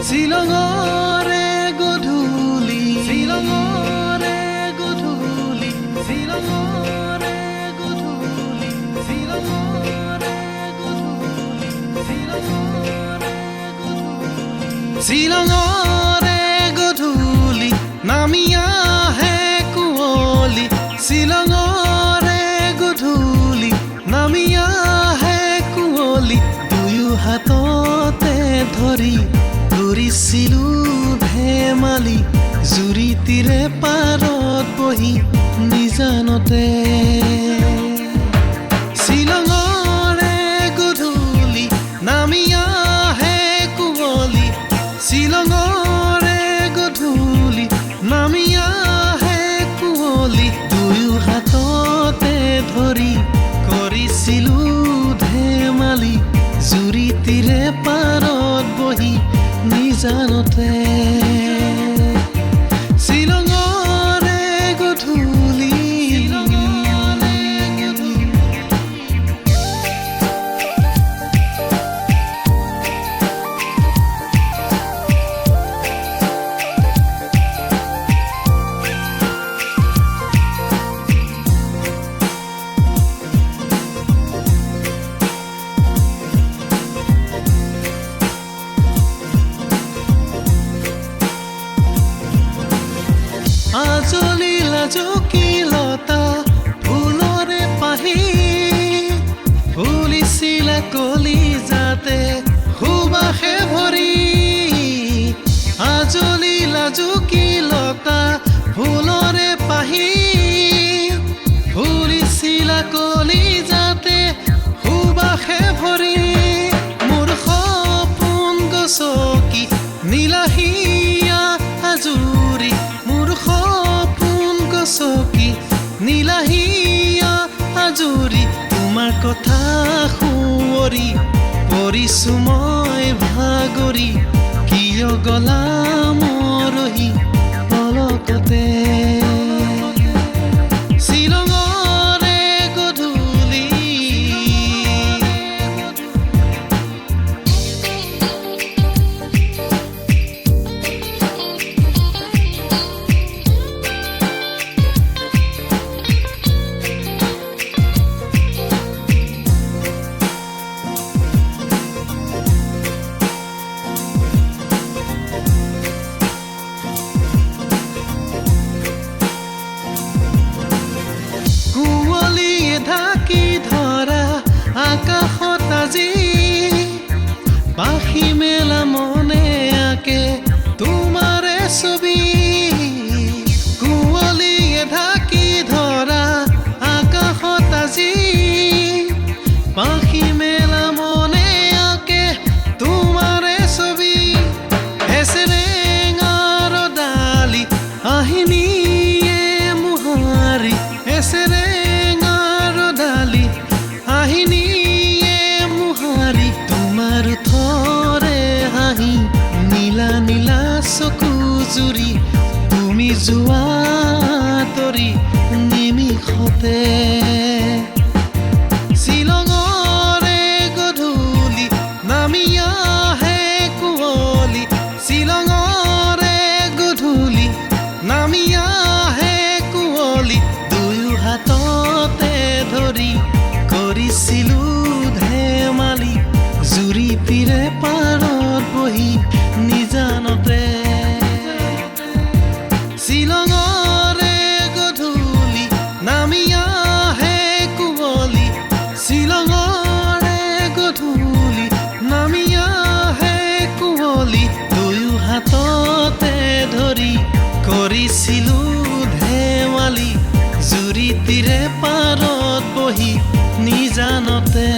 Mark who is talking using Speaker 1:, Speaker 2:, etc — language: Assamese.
Speaker 1: শ্বিলঙৰে গধূলি শ্বিলঙৰে গধূলি শ্বিলঙৰে গধূলি শ্বিলঙৰে গধূলি শ্বিলঙৰে গধূলি নামি আহে কুঁৱলী শ্বিলঙৰে গধূলি নামি আহে কুঁৱলী দুয়ো হাততে ধৰি কৰিছিলো ধেমালি জুৰি তীৰে পাৰত বহি নিজানতে শ্বিলঙৰে গধূলি নামি আহে কুঁৱলী শ্বিলঙৰে গধূলি নামি আহে কুঁৱলী দুয়ো হাততে ধৰি কৰিছিলো ধেমালি জুৰি তীৰে পাৰত বহি নিজানতে শ্বিলঙৰে গধূলি আজলি লাজুকি লতা ফুলৰে পাহি ফুলিছিলা কলিজাতে সুবাসে ভৰি আজলি লাজুকি লতা ফুলৰে পাহি ফুলিছিলা কলিজাতে সুবাসে ভৰি মোৰ সপোন গছকি নীলাহিয়া আজুৰি সপোন গছকি নীলাহিয়া আজুৰি তোমাৰ কথা সুঁৱৰি পৰিছো মই ভাগৰি কিয় গলা মৰহি পলকতে শ্বিলঙৰে গধূলি ঢাকি ধৰা আকাশত আজি পাখি মেলা মনে আকে তোমাৰে ছবি কুঁৱলীয়ে ঢাকি ধৰা আকাশত আজি পাখি মেলা মনে আকে তোমাৰে ছবি এছেৰেঙাৰ ডালি আহিনিয়ে মোহাৰি এছেৰে আহিনিয়ে মোহাৰি তোমাৰ থৰে হাঁহি নীলা নীলা চকু জুৰি তুমি যোৱা তৰি নিমিষতে শ্বিলঙৰে গধূলি নামি আহে কুঁৱলী শ্বিলঙৰে গধূলি নামি আহে কুঁৱলী দুয়ো হাততে ধৰি কৰিছিলো ধেমালি জুৰি তীৰে পাৰত বহি নিজানতে শ্বিলঙৰে গধূলি নামি আহে কুঁৱলী শ্বিলঙৰে গধূলি নামি আহে কুঁৱলী দুয়ো হাততে ধৰি কৰিছিলো ধেমালি জুৰি তীৰে পাৰত বহি নিজানতে